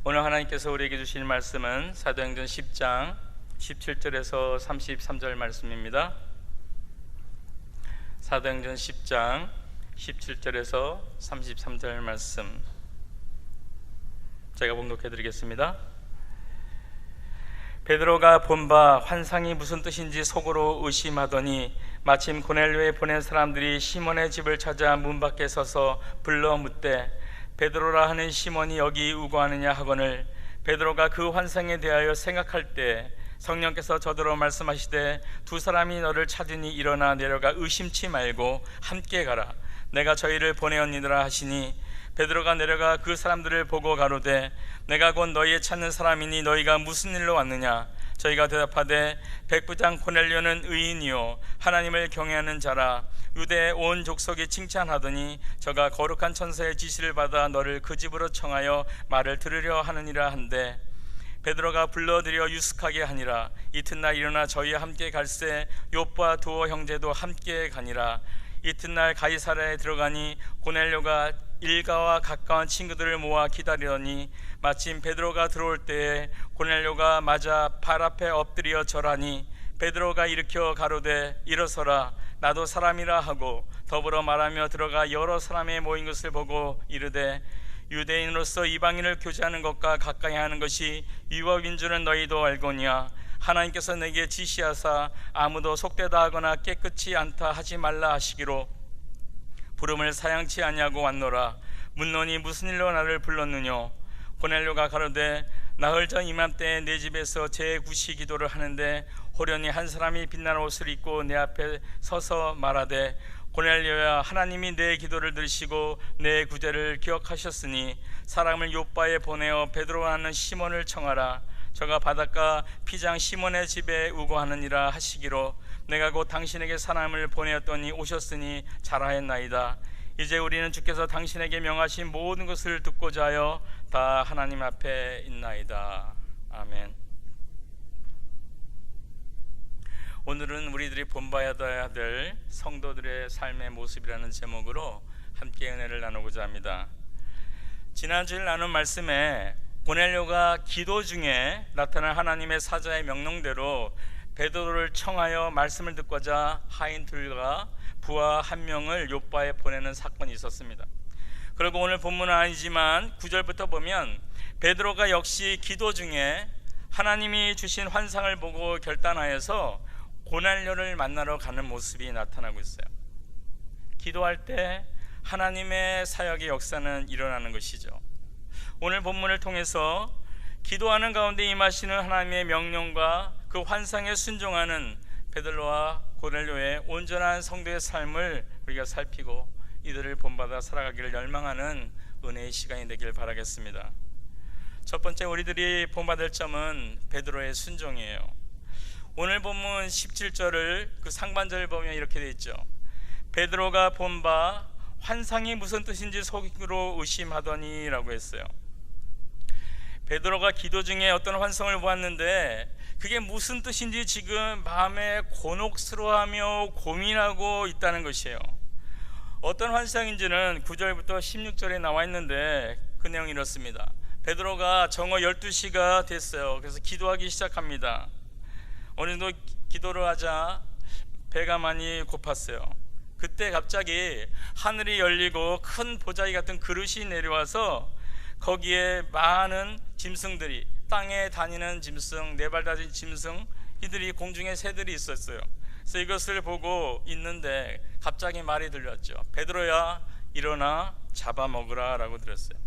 오늘 하나님께서 우리에게 주실 말씀은 사도행전 10장 17절에서 33절 말씀입니다. 사도행전 10장 17절에서 33절 말씀 제가 봉독해 드리겠습니다. 베드로가 본 바 환상이 무슨 뜻인지 속으로 의심하더니 마침 고넬료에 보낸 사람들이 시몬의 집을 찾아 문 밖에 서서 불러 묻되 베드로라 하는 시몬이 여기 우거하느냐 하거늘 베드로가 그 환상에 대하여 생각할 때 성령께서 저더러 말씀하시되 두 사람이 너를 찾으니 일어나 내려가 의심치 말고 함께 가라 내가 저희를 보내었니라 하시니 베드로가 내려가 그 사람들을 보고 가로되 내가 곧 너희의 찾는 사람이니 너희가 무슨 일로 왔느냐 저희가 대답하되 백부장 고넬료는 의인이요 하나님을 경외하는 자라 유대 온 족속이 칭찬하더니 저가 거룩한 천사의 지시를 받아 너를 그 집으로 청하여 말을 들으려 하느니라 한데 베드로가 불러들여 유숙하게 하니라. 이튿날 일어나 저희와 함께 갈새 욥과 두어 형제도 함께 가니라. 이튿날 가이사랴에 들어가니 고넬료가 일가와 가까운 친구들을 모아 기다리더니 마침 베드로가 들어올 때에 고넬료가 맞아 발 앞에 엎드려 절하니 베드로가 일으켜 가로되 일어서라 나도 사람이라 하고 더불어 말하며 들어가 여러 사람의 모인 것을 보고 이르되 유대인으로서 이방인을 교제하는 것과 가까이 하는 것이 율법인 줄은 너희도 알거니와 하나님께서 내게 지시하사 아무도 속되다 하거나 깨끗이 않다 하지 말라 하시기로 부름을 사양치 아니하고 왔노라. 묻노니 무슨 일로 나를 불렀느뇨? 고넬료가 가로되 나흘 전 이맘때에 내 집에서 제9시 기도를 하는데 호련히 한 사람이 빛나는 옷을 입고 내 앞에 서서 말하되 고넬료야 하나님이 내 기도를 들으시고 내 구제를 기억하셨으니 사람을 욥바에 보내어 베드로 하는 시몬을 청하라. 저가 바닷가 피장 시몬의 집에 우거하느니라 하시기로 내가 곧 당신에게 사람을 보내었더니 오셨으니 잘하였나이다. 이제 우리는 주께서 당신에게 명하신 모든 것을 듣고자 하여 다 하나님 앞에 있나이다. 아멘. 오늘은 우리들이 본받아야 될 성도들의 삶의 모습이라는 제목으로 함께 은혜를 나누고자 합니다. 지난주일 나눈 말씀에 고넬료가 기도 중에 나타난 하나님의 사자의 명령대로 베드로를 청하여 말씀을 듣고자 하인 둘과 부하 한 명을 욥바에 보내는 사건이 있었습니다. 그리고 오늘 본문은 아니지만 9절부터 보면 베드로가 역시 기도 중에 하나님이 주신 환상을 보고 결단하여서 고넬료를 만나러 가는 모습이 나타나고 있어요. 기도할 때 하나님의 사역의 역사는 일어나는 것이죠. 오늘 본문을 통해서 기도하는 가운데 임하시는 하나님의 명령과 그 환상에 순종하는 베드로와 고넬료의 온전한 성도의 삶을 우리가 살피고 이들을 본받아 살아가기를 열망하는 은혜의 시간이 되길 바라겠습니다. 첫 번째 우리들이 본받을 점은 베드로의 순종이에요. 오늘 본문 17절을 그 상반절을 보면 이렇게 되어 있죠. 베드로가 본 바 환상이 무슨 뜻인지 속으로 의심하더니 라고 했어요. 베드로가 기도 중에 어떤 환상을 보았는데 그게 무슨 뜻인지 지금 마음에 곤혹스러워하며 고민하고 있다는 것이에요. 어떤 환상인지는 9절부터 16절에 나와 있는데 그 내용이 이렇습니다. 베드로가 정오 12시가 됐어요. 그래서 기도하기 시작합니다. 어느 정도 기도를 하자 배가 많이 고팠어요. 그때 갑자기 하늘이 열리고 큰 보자기 같은 그릇이 내려와서 거기에 많은 짐승들이 땅에 다니는 짐승, 네 발 다진 짐승 이들이 공중에 새들이 있었어요. 그래서 이것을 보고 있는데 갑자기 말이 들렸죠. 베드로야 일어나 잡아먹으라 라고 들었어요.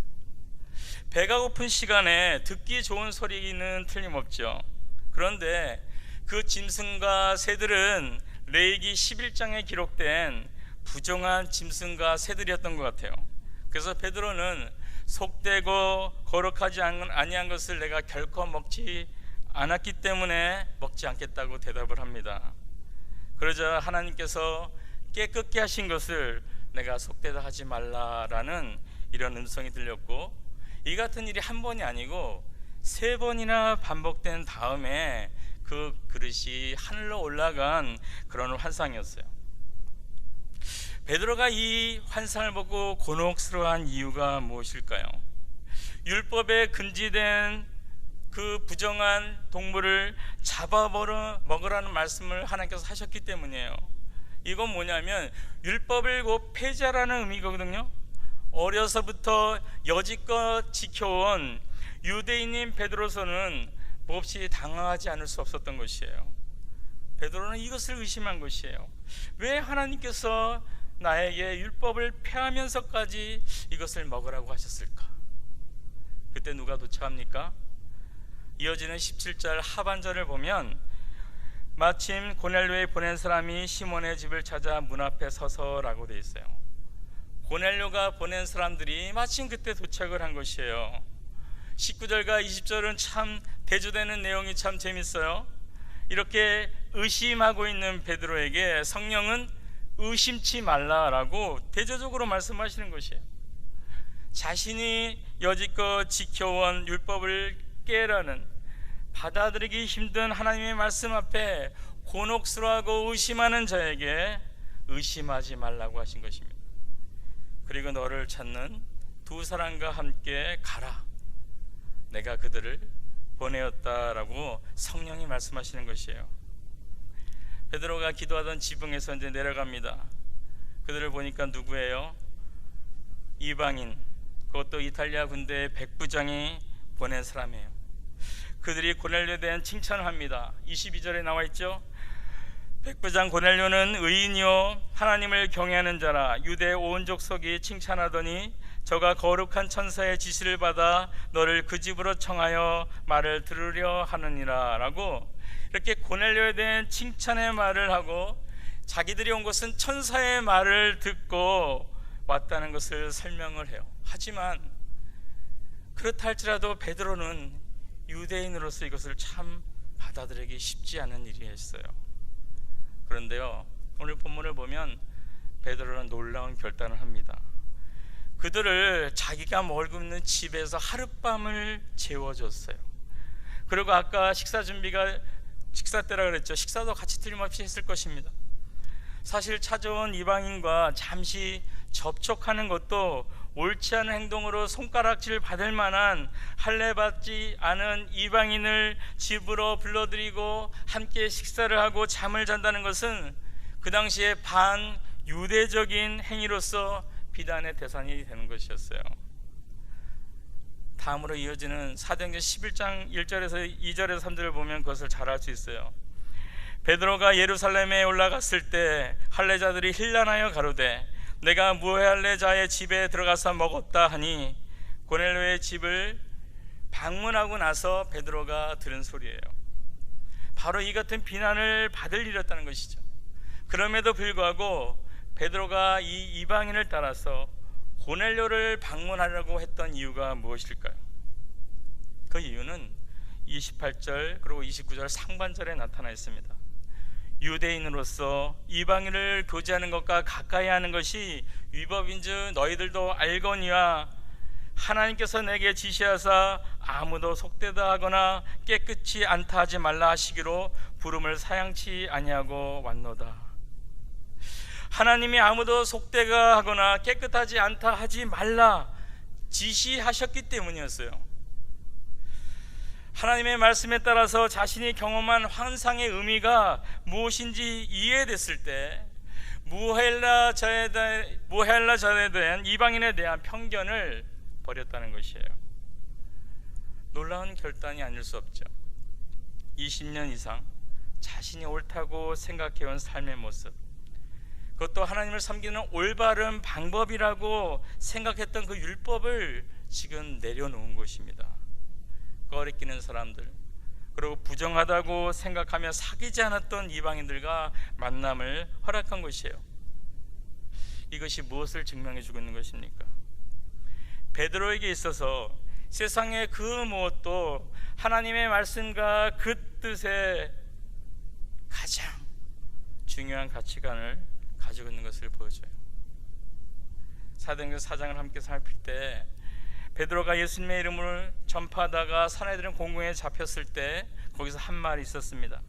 배가 고픈 시간에 듣기 좋은 소리는 틀림없죠. 그런데 그 짐승과 새들은 레위기 11장에 기록된 부정한 짐승과 새들이었던 것 같아요. 그래서 베드로는 속되고 거룩하지 아니한 것을 내가 결코 먹지 않았기 때문에 먹지 않겠다고 대답을 합니다. 그러자 하나님께서 깨끗게 하신 것을 내가 속되다 하지 말라라는 이런 음성이 들렸고 이 같은 일이 한 번이 아니고 3번이나 반복된 다음에 그 그릇이 하늘로 올라간 그런 환상이었어요. 베드로가 이 환상을 보고 곤혹스러워한 이유가 무엇일까요? 율법에 금지된 그 부정한 동물을 잡아 먹으라는 말씀을 하나님께서 하셨기 때문이에요. 이건 뭐냐면 율법을 곧 폐지하라는 의미거든요. 어려서부터 여지껏 지켜온 유대인인 베드로서는 몹시 당황하지 않을 수 없었던 것이에요. 베드로는 이것을 의심한 것이에요. 왜 하나님께서 나에게 율법을 폐하면서까지 이것을 먹으라고 하셨을까? 그때 누가 도착합니까? 이어지는 17절 하반절을 보면 마침 고넬료에 보낸 사람이 시몬의 집을 찾아 문 앞에 서서라고 되어 있어요. 고넬료가 보낸 사람들이 마침 그때 도착을 한 것이에요. 19절과 20절은 참 대조되는 내용이 참 재밌어요. 이렇게 의심하고 있는 베드로에게 성령은 의심치 말라라고 대조적으로 말씀하시는 것이에요. 자신이 여지껏 지켜온 율법을 깨라는, 받아들이기 힘든 하나님의 말씀 앞에 곤혹스러워하고 의심하는 자에게 의심하지 말라고 하신 것입니다. 그리고 너를 찾는 두 사람과 함께 가라, 내가 그들을 보내었다라고 성령이 말씀하시는 것이에요. 베드로가 기도하던 지붕에서 이제 내려갑니다. 그들을 보니까 누구예요? 이방인, 그것도 이탈리아 군대의 백부장이 보낸 사람이에요. 그들이 고넬료에 대한 칭찬을 합니다. 22절에 나와 있죠. 백부장 고넬료는 의인이요 하나님을 경외하는 자라. 유대 온 족속이 칭찬하더니 저가 거룩한 천사의 지시를 받아 너를 그 집으로 청하여 말을 들으려 하느니라 라고, 이렇게 고넬료에 대한 칭찬의 말을 하고 자기들이 온 것은 천사의 말을 듣고 왔다는 것을 설명을 해요. 하지만 그렇다 할지라도 베드로는 유대인으로서 이것을 참 받아들이기 쉽지 않은 일이었어요. 그런데요, 오늘 본문을 보면 베드로는 놀라운 결단을 합니다. 그들을 자기가 먹고 있는 집에서 하룻밤을 재워줬어요. 그리고 아까 식사 때라 그랬죠. 식사도 같이 틀림없이 했을 것입니다. 사실 찾아온 이방인과 잠시 접촉하는 것도 옳지 않은 행동으로 손가락질 받을 만한, 할례받지 않은 이방인을 집으로 불러들이고 함께 식사를 하고 잠을 잔다는 것은 그 당시에 반유대적인 행위로서 비단의 대상이 되는 것이었어요. 다음으로 이어지는 사도행전 11장 1절에서 2절에서 3절을 보면 그것을 잘 알 수 있어요. 베드로가 예루살렘에 올라갔을 때 할례자들이 힐난하여 가로되 내가 무할례자의 집에 들어가서 먹었다 하니, 고넬료의 집을 방문하고 나서 베드로가 들은 소리예요. 바로 이 같은 비난을 받을 일이었다는 것이죠. 그럼에도 불구하고 베드로가 이 이방인을 따라서 고넬료를 방문하려고 했던 이유가 무엇일까요? 그 이유는 28절 그리고 29절 상반절에 나타나 있습니다. 유대인으로서 이방인을 교제하는 것과 가까이 하는 것이 위법인즉 너희들도 알거니와 하나님께서 내게 지시하사 아무도 속되다 하거나 깨끗이 않다 하지 말라 하시기로 부름을 사양치 아니하고 왔노다. 하나님이 아무도 속되가 하거나 깨끗하지 않다 하지 말라 지시하셨기 때문이었어요. 하나님의 말씀에 따라서 자신이 경험한 환상의 의미가 무엇인지 이해됐을 때 무헬라자에 대한 이방인에 대한 편견을 버렸다는 것이에요. 놀라운 결단이 아닐 수 없죠. 20년 이상 자신이 옳다고 생각해온 삶의 모습, 그것도 하나님을 섬기는 올바른 방법이라고 생각했던 그 율법을 지금 내려놓은 것입니다. 꺼리끼는 사람들, 그리고 부정하다고 생각하며 사귀지 않았던 이방인들과 만남을 허락한 것이에요. 이것이 무엇을 증명해 주고 있는 것입니까? 베드로에게 있어서 세상의 그 무엇도 하나님의 말씀과 그 뜻에 가장 중요한 가치관을 가지고 있는 것을 보여줘요. 사도행전 4장을 함께 살필 때 베드로가 예수님의 이름을 전파하다가 사내들은 공공에 잡혔을 때 거기서 한 말이 있었습니다.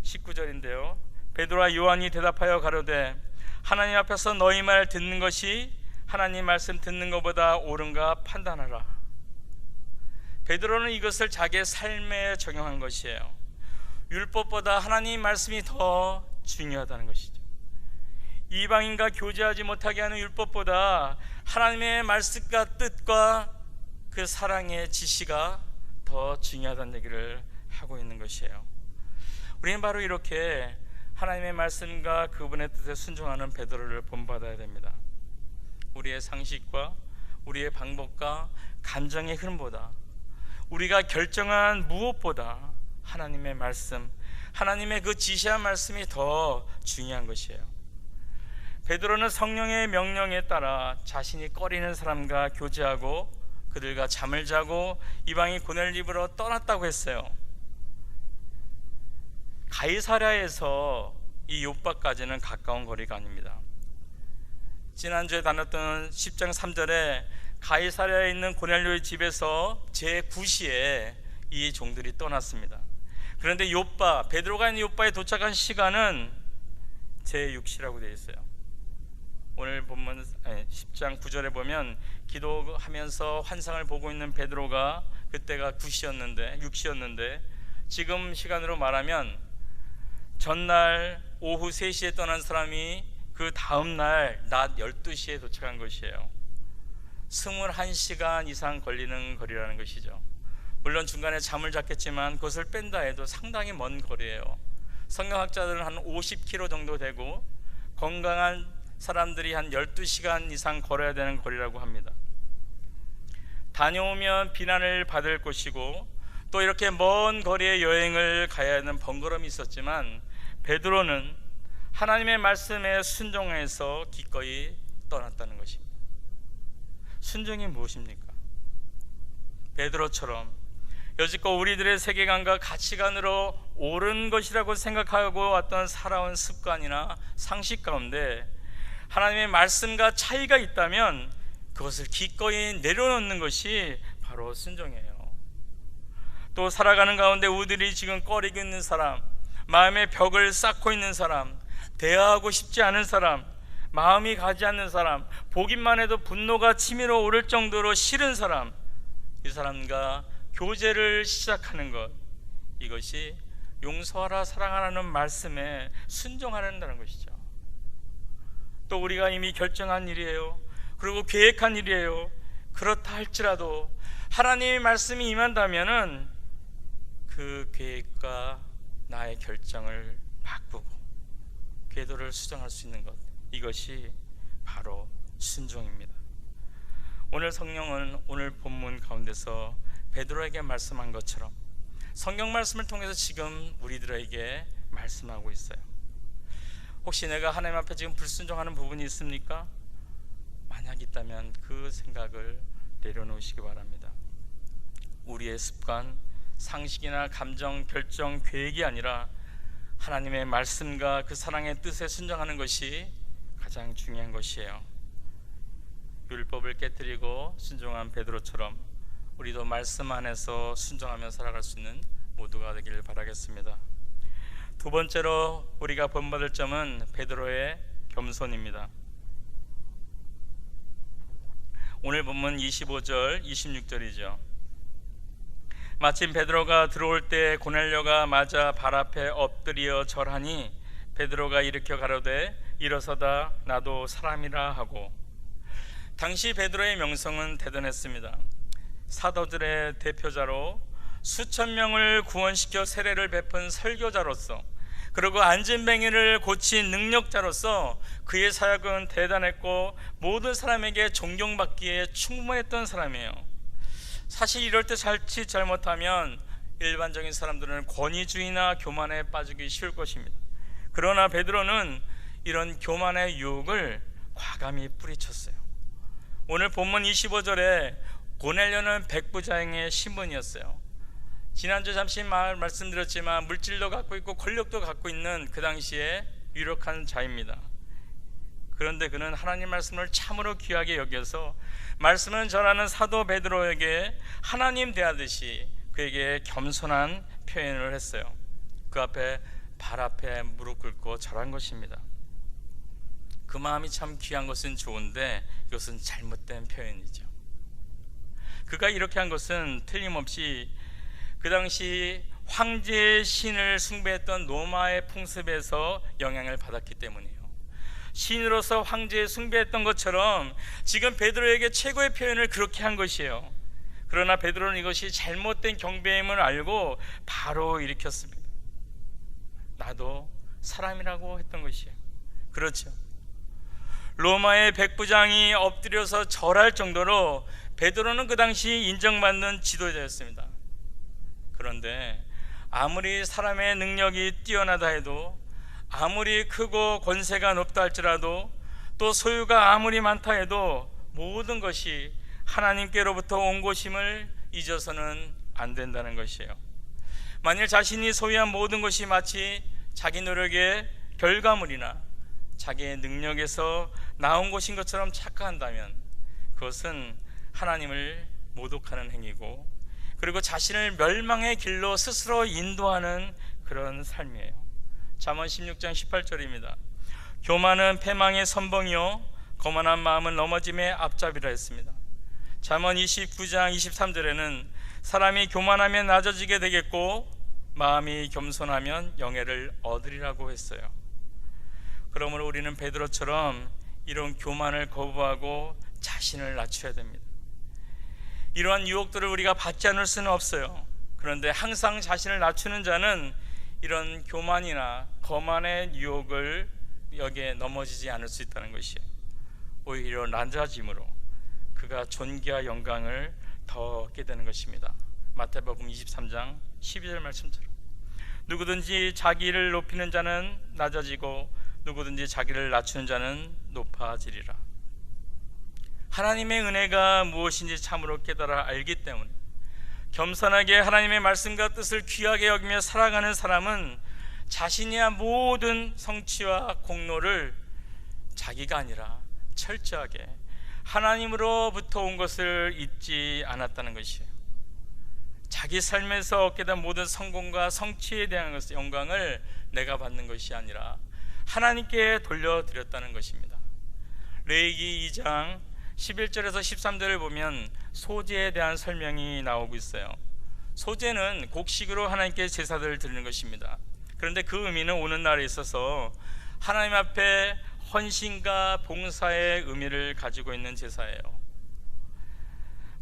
19절인데요. 베드로와 요한이 대답하여 가로되 하나님 앞에서 너희 말 듣는 것이 하나님 말씀 듣는 것보다 옳은가 판단하라. 베드로는 이것을 자기의 삶에 적용한 것이에요. 율법보다 하나님 말씀이 더 중요하다는 것이죠. 이방인과 교제하지 못하게 하는 율법보다 하나님의 말씀과 뜻과 그 사랑의 지시가 더 중요하다는 얘기를 하고 있는 것이에요. 우리는 바로 이렇게 하나님의 말씀과 그분의 뜻에 순종하는 베드로를 본받아야 됩니다. 우리의 상식과 우리의 방법과 감정의 흐름보다, 우리가 결정한 무엇보다 하나님의 말씀, 하나님의 그 지시한 말씀이 더 중요한 것이에요. 베드로는 성령의 명령에 따라 자신이 꺼리는 사람과 교제하고 그들과 잠을 자고 이방인 고넬료로 떠났다고 했어요. 가이사랴에서 이 요빠까지는 가까운 거리가 아닙니다. 지난주에 다뤘던 10장 3절에 가이사랴에 있는 고넬료의 집에서 제9시에 이 종들이 떠났습니다. 그런데 요빠, 베드로가 있는 요빠에 도착한 시간은 제6시라고 되어 있어요. 오늘 본문 10장 9절에 보면 기도하면서 환상을 보고 있는 베드로가 그때가 9시였는데 6시였는데 지금 시간으로 말하면 전날 오후 3시에 떠난 사람이 그 다음날 낮 12시에 도착한 것이에요. 21시간 이상 걸리는 거리라는 것이죠. 물론 중간에 잠을 잤겠지만 그것을 뺀다 해도 상당히 먼 거리예요. 성경학자들은 한 50km 정도 되고 건강한 사람들이 한 12시간 이상 걸어야 되는 거리라고 합니다. 다녀오면 비난을 받을 것이고 또 이렇게 먼 거리의 여행을 가야 하는 번거로움이 있었지만 베드로는 하나님의 말씀에 순종해서 기꺼이 떠났다는 것입니다. 순종이 무엇입니까? 베드로처럼 여지껏 우리들의 세계관과 가치관으로 옳은 것이라고 생각하고 왔던 살아온 습관이나 상식 가운데 하나님의 말씀과 차이가 있다면 그것을 기꺼이 내려놓는 것이 바로 순종이에요. 또 살아가는 가운데 우리들이 지금 꺼리고 있는 사람, 마음의 벽을 쌓고 있는 사람, 대화하고 싶지 않은 사람, 마음이 가지 않는 사람, 보기만 해도 분노가 치밀어 오를 정도로 싫은 사람, 이 사람과 교제를 시작하는 것, 이것이 용서하라 사랑하라는 말씀에 순종하는다는 것이죠. 또 우리가 이미 결정한 일이에요. 그리고 계획한 일이에요. 그렇다 할지라도 하나님의 말씀이 임한다면은 그 계획과 나의 결정을 바꾸고 궤도를 수정할 수 있는 것, 이것이 바로 순종입니다. 오늘 성령은 오늘 본문 가운데서 베드로에게 말씀한 것처럼 성경 말씀을 통해서 지금 우리들에게 말씀하고 있어요. 혹시 내가 하나님 앞에 지금 불순종하는 부분이 있습니까? 만약 있다면 그 생각을 내려놓으시기 바랍니다. 우리의 습관, 상식이나 감정, 결정, 계획이 아니라 하나님의 말씀과 그 사랑의 뜻에 순종하는 것이 가장 중요한 것이에요. 율법을 깨뜨리고 순종한 베드로처럼 우리도 말씀 안에서 순종하며 살아갈 수 있는 모두가 되기를 바라겠습니다. 두 번째로 우리가 본받을 점은 베드로의 겸손입니다. 오늘 본문 25절, 26절이죠. 마침 베드로가 들어올 때 고넬료가 맞아 발 앞에 엎드려 절하니 베드로가 일으켜 가로되 일어서다 나도 사람이라 하고. 당시 베드로의 명성은 대단했습니다. 사도들의 대표자로 수천 명을 구원시켜 세례를 베푼 설교자로서, 그리고 안진뱅이를 고친 능력자로서 그의 사역은 대단했고 모든 사람에게 존경받기에 충분했던 사람이에요. 사실 이럴 때 자칫 잘못하면 일반적인 사람들은 권위주의나 교만에 빠지기 쉬울 것입니다. 그러나 베드로는 이런 교만의 유혹을 과감히 뿌리쳤어요. 오늘 본문 25절에 고넬료는 백부장의 신분이었어요. 지난주 잠시 말씀드렸지만 물질도 갖고 있고 권력도 갖고 있는 그 당시에 유력한 자입니다. 그런데 그는 하나님 말씀을 참으로 귀하게 여겨서 말씀을 전하는 사도 베드로에게 하나님 대하듯이 그에게 겸손한 표현을 했어요. 그 앞에 발 앞에 무릎 꿇고 절한 것입니다. 그 마음이 참 귀한 것은 좋은데 이것은 잘못된 표현이죠. 그가 이렇게 한 것은 틀림없이 그 당시 황제의 신을 숭배했던 로마의 풍습에서 영향을 받았기 때문이에요. 신으로서 황제에 숭배했던 것처럼 지금 베드로에게 최고의 표현을 그렇게 한 것이에요. 그러나 베드로는 이것이 잘못된 경배임을 알고 바로 일으켰습니다. 나도 사람이라고 했던 것이에요. 그렇죠. 로마의 백부장이 엎드려서 절할 정도로 베드로는 그 당시 인정받는 지도자였습니다. 그런데 아무리 사람의 능력이 뛰어나다 해도, 아무리 크고 권세가 높다 할지라도, 또 소유가 아무리 많다 해도 모든 것이 하나님께로부터 온 것임을 잊어서는 안 된다는 것이에요. 만일 자신이 소유한 모든 것이 마치 자기 노력의 결과물이나 자기의 능력에서 나온 것인 것처럼 착각한다면 그것은 하나님을 모독하는 행위고, 그리고 자신을 멸망의 길로 스스로 인도하는 그런 삶이에요. 잠언 16장 18절입니다. 교만은 패망의 선봉이요 거만한 마음은 넘어짐의 앞잡이라 했습니다. 잠언 29장 23절에는 사람이 교만하면 낮아지게 되겠고 마음이 겸손하면 영예를 얻으리라고 했어요. 그러므로 우리는 베드로처럼 이런 교만을 거부하고 자신을 낮춰야 됩니다. 이러한 유혹들을 우리가 받지 않을 수는 없어요. 그런데 항상 자신을 낮추는 자는 이런 교만이나 거만의 유혹을 여기에 넘어지지 않을 수 있다는 것이에요. 오히려 낮아짐으로 그가 존귀와 영광을 더 얻게 되는 것입니다. 마태복음 23장 12절 말씀처럼 누구든지 자기를 높이는 자는 낮아지고 누구든지 자기를 낮추는 자는 높아지리라. 하나님의 은혜가 무엇인지 참으로 깨달아 알기 때문에 겸손하게 하나님의 말씀과 뜻을 귀하게 여기며 살아가는 사람은 자신의 모든 성취와 공로를 자기가 아니라 철저하게 하나님으로부터 온 것을 잊지 않았다는 것이에요. 자기 삶에서 얻게 된 모든 성공과 성취에 대한 영광을 내가 받는 것이 아니라 하나님께 돌려드렸다는 것입니다. 레위기 2장 11절에서 13절을 보면 소제에 대한 설명이 나오고 있어요. 소제는 곡식으로 하나님께 제사들을 드리는 것입니다. 그런데 그 의미는 오는 날에 있어서 하나님 앞에 헌신과 봉사의 의미를 가지고 있는 제사예요.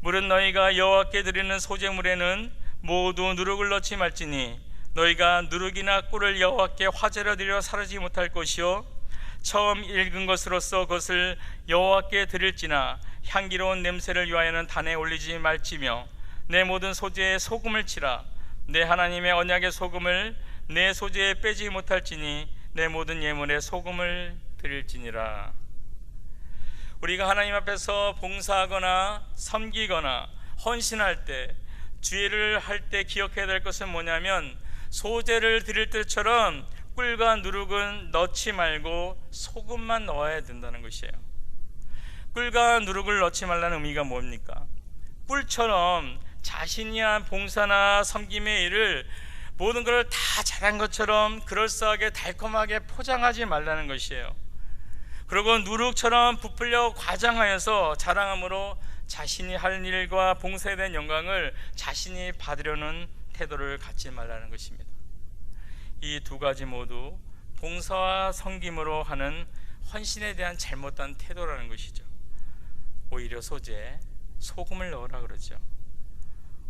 물은 너희가 여호와께 드리는 소제물에는 모두 누룩을 넣지 말지니 너희가 누룩이나 꿀을 여호와께 화제로 드려 사르지 못할 것이요 처음 읽은 것으로서 그것을 여호와께 드릴지나 향기로운 냄새를 위하여는 단에 올리지 말지며 내 모든 소제에 소금을 치라. 내 하나님의 언약의 소금을 내 소제에 빼지 못할지니 내 모든 예물에 소금을 드릴지니라. 우리가 하나님 앞에서 봉사하거나 섬기거나 헌신할 때, 주일을 할 때 기억해야 될 것은 뭐냐면 소제를 드릴 때처럼 꿀과 누룩은 넣지 말고 소금만 넣어야 된다는 것이에요. 꿀과 누룩을 넣지 말라는 의미가 뭡니까? 꿀처럼 자신이 한 봉사나 섬김의 일을 모든 걸 다 잘한 것처럼 그럴싸하게 달콤하게 포장하지 말라는 것이에요. 그리고 누룩처럼 부풀려 과장하여서 자랑함으로 자신이 할 일과 봉사에 대한 영광을 자신이 받으려는 태도를 갖지 말라는 것입니다. 이 두 가지 모두 봉사와 섬김으로 하는 헌신에 대한 잘못된 태도라는 것이죠. 오히려 소제에 소금을 넣으라 그러죠.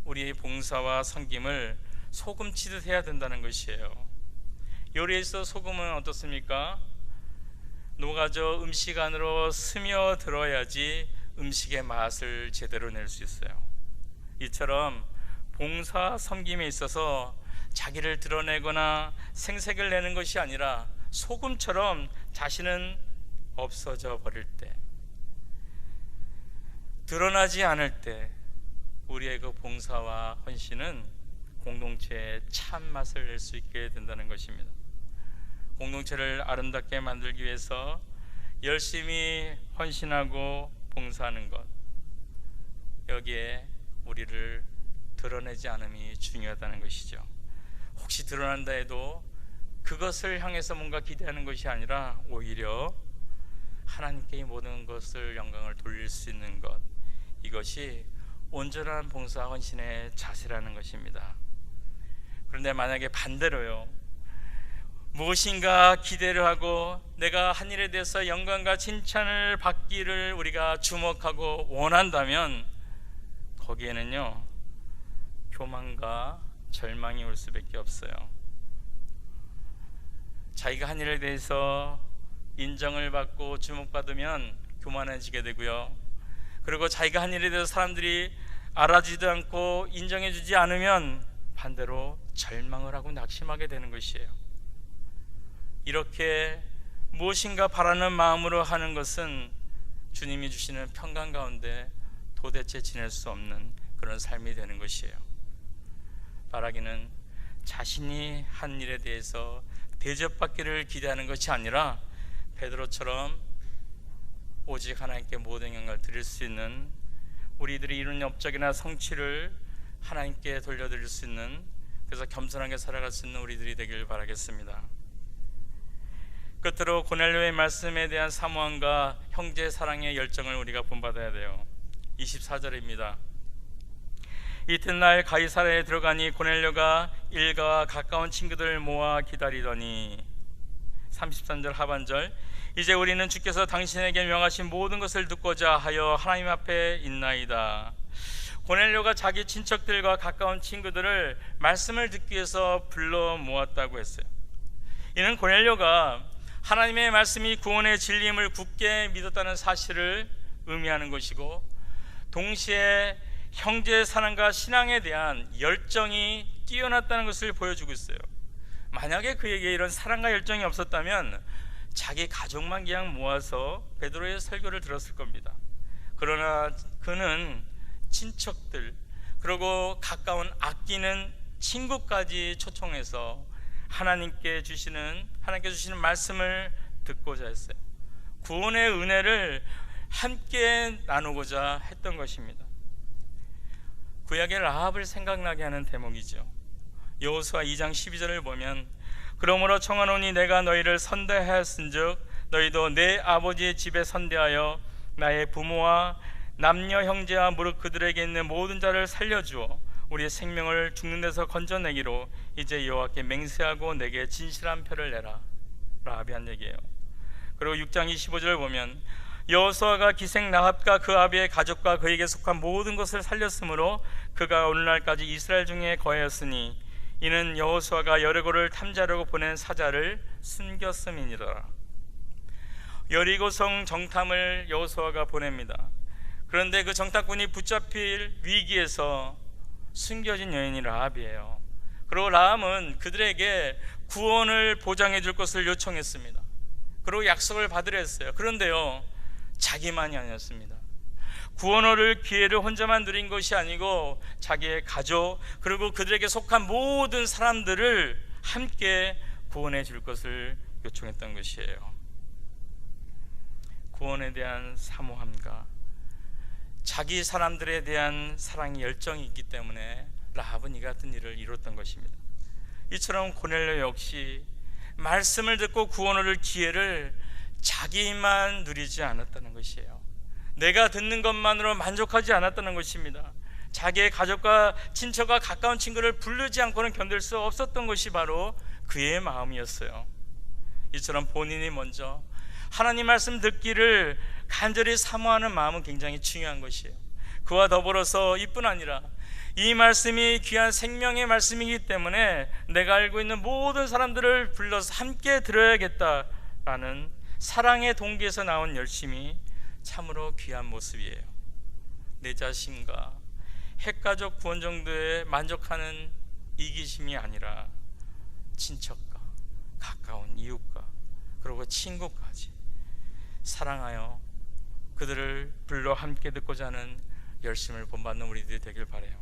우리의 봉사와 섬김을 소금치듯 해야 된다는 것이에요. 요리에 있어 소금은 어떻습니까? 녹아져 음식 안으로 스며들어야지 음식의 맛을 제대로 낼 수 있어요. 이처럼 봉사 섬김에 있어서 자기를 드러내거나 생색을 내는 것이 아니라 소금처럼 자신은 없어져 버릴 때, 드러나지 않을 때 우리의 그 봉사와 헌신은 공동체의 참맛을 낼 수 있게 된다는 것입니다. 공동체를 아름답게 만들기 위해서 열심히 헌신하고 봉사하는 것, 여기에 우리를 드러내지 않음이 중요하다는 것이죠. 혹시 드러난다 해도 그것을 향해서 뭔가 기대하는 것이 아니라 오히려 하나님께 이 모든 것을 영광을 돌릴 수 있는 것, 이것이 온전한 봉사 헌신의 자세라는 것입니다. 그런데 만약에 반대로요, 무엇인가 기대를 하고 내가 한 일에 대해서 영광과 칭찬을 받기를 우리가 주목하고 원한다면 거기에는요 교만과 절망이 올 수밖에 없어요. 자기가 한 일에 대해서 인정을 받고 주목받으면 교만해지게 되고요, 그리고 자기가 한 일에 대해서 사람들이 알아주지도 않고 인정해주지 않으면 반대로 절망을 하고 낙심하게 되는 것이에요. 이렇게 무엇인가 바라는 마음으로 하는 것은 주님이 주시는 평강 가운데 도대체 지낼 수 없는 그런 삶이 되는 것이에요. 바라기는 자신이 한 일에 대해서 대접받기를 기대하는 것이 아니라 베드로처럼 오직 하나님께 모든 영광을 드릴 수 있는, 우리들이 이룬 업적이나 성취를 하나님께 돌려드릴 수 있는, 그래서 겸손하게 살아갈 수 있는 우리들이 되길 바라겠습니다. 끝으로 고넬료의 말씀에 대한 사모함과 형제 사랑의 열정을 우리가 본받아야 돼요. 24절입니다. 이튿날 가이사랴에 들어가니 고넬료가 일가와 가까운 친구들을 모아 기다리더니, 33절 하반절, 이제 우리는 주께서 당신에게 명하신 모든 것을 듣고자 하여 하나님 앞에 있나이다. 고넬료가 자기 친척들과 가까운 친구들을 말씀을 듣기 위해서 불러 모았다고 했어요. 이는 고넬료가 하나님의 말씀이 구원의 진리임을 굳게 믿었다는 사실을 의미하는 것이고, 동시에 형제의 사랑과 신앙에 대한 열정이 뛰어났다는 것을 보여주고 있어요. 만약에 그에게 이런 사랑과 열정이 없었다면 자기 가족만 그냥 모아서 베드로의 설교를 들었을 겁니다. 그러나 그는 친척들, 그리고 가까운 아끼는 친구까지 초청해서 하나님께 주시는 말씀을 듣고자 했어요. 구원의 은혜를 함께 나누고자 했던 것입니다. 구약의 라합을 생각나게 하는 대목이죠. 여호수아 2장 12절을 보면, 그러므로 청하노니 내가 너희를 선대하였은즉 너희도 내 아버지의 집에 선대하여 나의 부모와 남녀 형제와 무릇 그들에게 있는 모든 자를 살려주어 우리의 생명을 죽는 데서 건져내기로 이제 여호와께 맹세하고 내게 진실한 표를 내라. 라합이 한 얘기예요. 그리고 6장 25절을 보면, 여호수아가 기생 라합과 그 아비의 가족과 그에게 속한 모든 것을 살렸으므로 그가 오늘날까지 이스라엘 중에 거하였으니 이는 여호수아가 여리고를 탐지하려고 보낸 사자를 숨겼음이니라. 여리고성 정탐을 여호수아가 보냅니다. 그런데 그 정탐꾼이 붙잡힐 위기에서 숨겨진 여인이 라합이에요. 그리고 라합은 그들에게 구원을 보장해 줄 것을 요청했습니다. 그리고 약속을 받으려 했어요. 그런데요, 자기만이 아니었습니다. 구원을 기회를 혼자만 누린 것이 아니고 자기의 가족, 그리고 그들에게 속한 모든 사람들을 함께 구원해 줄 것을 요청했던 것이에요. 구원에 대한 사모함과 자기 사람들에 대한 사랑의 열정이 있기 때문에 라합은 이 같은 일을 이뤘던 것입니다. 이처럼 고넬료 역시 말씀을 듣고 구원을 기회를 자기만 누리지 않았다는 것이에요. 내가 듣는 것만으로 만족하지 않았다는 것입니다. 자기의 가족과 친척과 가까운 친구를 부르지 않고는 견딜 수 없었던 것이 바로 그의 마음이었어요. 이처럼 본인이 먼저 하나님 말씀 듣기를 간절히 사모하는 마음은 굉장히 중요한 것이에요. 그와 더불어서 이뿐 아니라 이 말씀이 귀한 생명의 말씀이기 때문에 내가 알고 있는 모든 사람들을 불러서 함께 들어야겠다라는 사랑의 동기에서 나온 열심이 참으로 귀한 모습이에요. 내 자신과 핵가족 구원 정도에 만족하는 이기심이 아니라 친척과 가까운 이웃과 그리고 친구까지 사랑하여 그들을 불러 함께 듣고자 하는 열심을 본받는 우리들이 되길 바라요.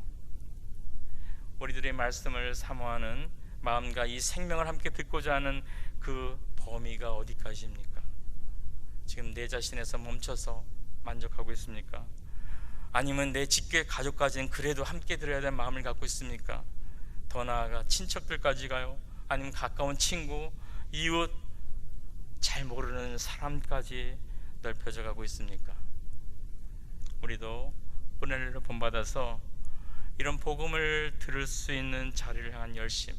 우리들의 말씀을 사모하는 마음과 이 생명을 함께 듣고자 하는 그 범위가 어디까지입니까? 지금 내 자신에서 멈춰서 만족하고 있습니까? 아니면 내 직계 가족까지는 그래도 함께 들어야 될 마음을 갖고 있습니까? 더 나아가 친척들까지 가요? 아니면 가까운 친구, 이웃, 잘 모르는 사람까지 넓혀져 가고 있습니까? 우리도 고넬료를 본받아서 이런 복음을 들을 수 있는 자리를 향한 열심,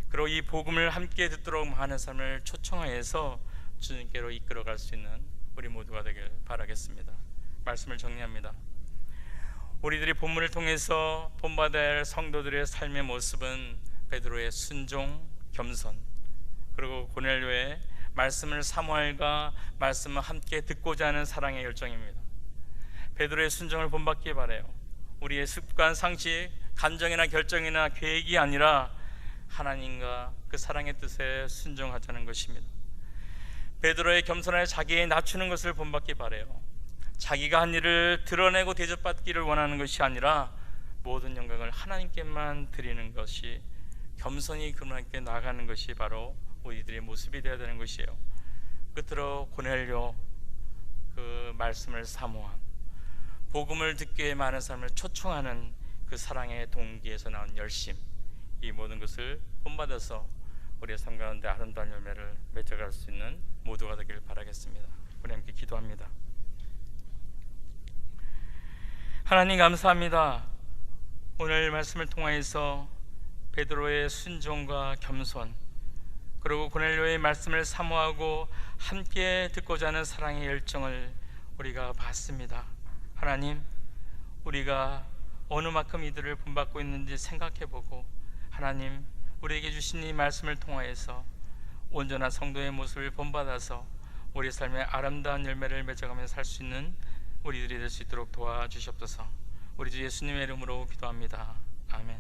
그리고 이 복음을 함께 듣도록 많은 삶을 초청하여서 주님께로 이끌어갈 수 있는 우리 모두가 되길 바라겠습니다. 말씀을 정리합니다. 우리들이 본문을 통해서 본받아야 할 성도들의 삶의 모습은 베드로의 순종, 겸손, 그리고 고넬료의 말씀을 사모할과 말씀을 함께 듣고자 하는 사랑의 열정입니다. 베드로의 순종을 본받기 바라요. 우리의 습관, 상식, 감정이나 결정이나 계획이 아니라 하나님과 그 사랑의 뜻에 순종하자는 것입니다. 베드로의 겸손하게 자기에 낮추는 것을 본받기 바라요. 자기가 한 일을 드러내고 대접받기를 원하는 것이 아니라 모든 영광을 하나님께만 드리는 것이, 겸손히 그분께 나아가는 것이 바로 우리들의 모습이 되어야 되는 것이에요. 끝으로 고넬료, 그 말씀을 사모함, 복음을 듣기 위해 많은 삶을 초청하는 그 사랑의 동기에서 나온 열심, 이 모든 것을 본받아서 우리의 삶 가운데 아름다운 열매를 맺어갈 수 있는 모두가 되길 바라겠습니다. 우리 함께 기도합니다. 하나님 감사합니다. 오늘 말씀을 통하여서 베드로의 순종과 겸손, 그리고 고넬료의 말씀을 사모하고 함께 듣고자 하는 사랑의 열정을 우리가 봤습니다. 하나님, 우리가 어느 만큼 이들을 본받고 있는지 생각해보고, 하나님, 우리에게 주신 이 말씀을 통하여서 온전한 성도의 모습을 본받아서 우리 삶의 아름다운 열매를 맺어가며 살 수 있는 우리들이 될 수 있도록 도와주시옵소서. 우리 주 예수님의 이름으로 기도합니다. 아멘.